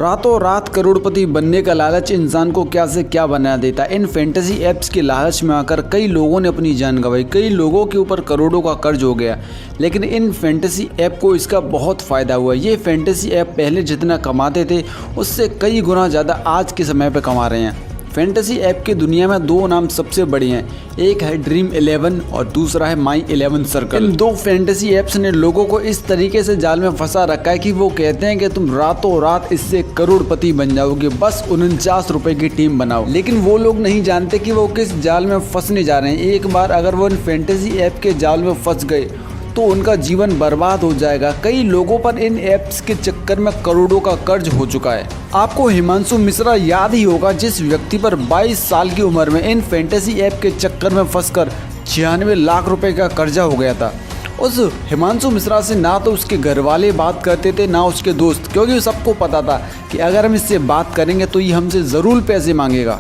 रातों रात करोड़पति बनने का लालच इंसान को क्या से क्या बना देता है। इन फैंटेसी ऐप्स के लालच में आकर कई लोगों ने अपनी जान गंवाई, कई लोगों के ऊपर करोड़ों का कर्ज हो गया। लेकिन इन फैंटेसी ऐप को इसका बहुत फ़ायदा हुआ। ये फैंटेसी ऐप पहले जितना कमाते थे उससे कई गुना ज़्यादा आज के समय पर कमा रहे हैं। फैंटेसी ऐप की दुनिया में दो नाम सबसे बड़े हैं, एक है ड्रीम 11 और दूसरा है माई 11 सर्कल। इन दो फैंटेसी ऐप्स ने लोगों को इस तरीके से जाल में फंसा रखा है कि वो कहते हैं कि तुम रातों रात इससे करोड़पति बन जाओगे, बस 49 रुपए की टीम बनाओ। लेकिन वो लोग नहीं जानते कि वो किस जाल में फंसने जा रहे हैं। एक बार अगर वो इन फैंटेसी ऐप के जाल में फंस गए तो उनका जीवन बर्बाद हो जाएगा। कई लोगों पर इन ऐप्स के चक्कर में करोड़ों का कर्ज हो चुका है। आपको हिमांशु मिश्रा याद ही होगा, जिस व्यक्ति पर 22 साल की उम्र में इन फैंटेसी ऐप के चक्कर में फंसकर 96 लाख रुपए का कर्जा हो गया था। उस हिमांशु मिश्रा से ना तो उसके घर वाले बात करते थे ना उसके दोस्त, क्योंकि सबको पता था कि अगर हम इससे बात करेंगे तो ये हमसे ज़रूर पैसे मांगेगा।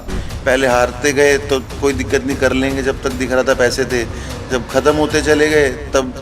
पहले हारते गए तो कोई दिक्कत नहीं, कर लेंगे, जब तक दिख रहा था पैसे थे। जब ख़त्म होते चले गए तब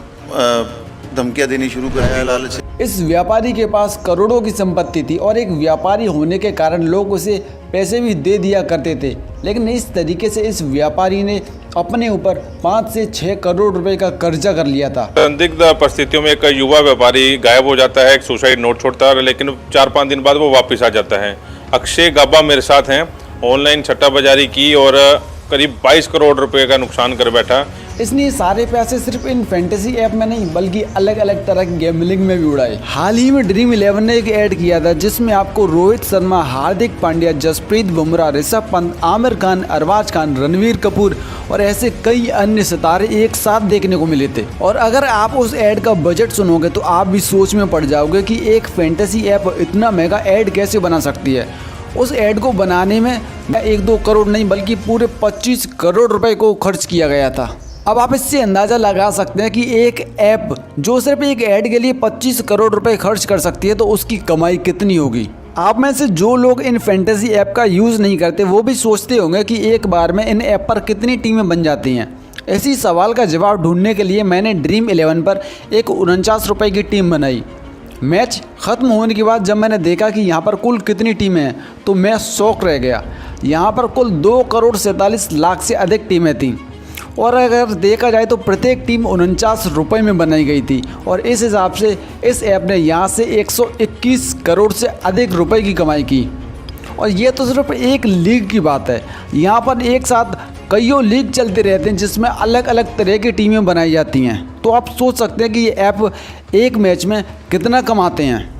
धमकियाँ देनी शुरू कर दी, लालच। इस व्यापारी के पास करोड़ों की संपत्ति थी और एक व्यापारी होने के कारण लोग उसे पैसे भी दे दिया करते थे। लेकिन इस तरीके से इस व्यापारी ने अपने ऊपर 5 से 6 करोड़ रुपए का कर्जा कर लिया था। संदिग्ध परिस्थितियों में एक युवा व्यापारी गायब हो जाता है, एक सुसाइड नोट छोड़ता है, लेकिन 4-5 दिन बाद वो वापस आ जाता है। अक्षय गाबा मेरे साथ हैं, ऑनलाइन सट्टाबाजारी की और करीब 22 करोड़ रुपए का नुकसान कर बैठा। इसने सारे पैसे सिर्फ इन फैंटेसी ऐप में नहीं बल्कि अलग अलग तरह की गैम्बलिंग में भी उड़ाए। हाल ही में ड्रीम 11 ने एक ऐड किया था जिसमें आपको रोहित शर्मा, हार्दिक पांड्या, जसप्रीत बुमराह, ऋषभ पंत, आमिर खान, अरबाज खान, रणवीर कपूर और ऐसे कई अन्य सितारे एक साथ देखने को मिले थे। और अगर आप उस ऐड का बजट सुनोगे तो आप भी सोच में पड़ जाओगे कि एक फैंटेसी ऐप इतना महंगा ऐड कैसे बना सकती है। उस ऐड को बनाने में 1-2 करोड़ नहीं बल्कि पूरे 25 करोड़ रुपए को खर्च किया गया था। अब आप इससे अंदाज़ा लगा सकते हैं कि एक ऐप जो सिर्फ एक ऐड के लिए 25 करोड़ रुपए खर्च कर सकती है तो उसकी कमाई कितनी होगी। आप में से जो लोग इन फैंटेसी ऐप का यूज़ नहीं करते वो भी सोचते होंगे कि एक बार में इन ऐप पर कितनी टीमें बन जाती हैं। इसी सवाल का जवाब ढूंढने के लिए मैंने ड्रीम 11 पर एक 49 रुपये की टीम बनाई। मैच ख़त्म होने के बाद जब मैंने देखा कि यहाँ पर कुल कितनी टीमें हैं तो मैं शौक रह गया। यहाँ पर कुल 2 करोड़ 47 लाख से अधिक टीमें थीं और अगर देखा जाए तो प्रत्येक टीम 49 रुपये में बनाई गई थी। और इस हिसाब से इस ऐप ने यहाँ से 121 करोड़ से अधिक रुपए की कमाई की। और ये तो सिर्फ एक लीग की बात है, यहाँ पर एक साथ कईयों लीग चलते रहते हैं जिसमें अलग अलग तरह की टीमें बनाई जाती हैं। तो आप सोच सकते हैं कि ये ऐप एक मैच में कितना कमाते हैं।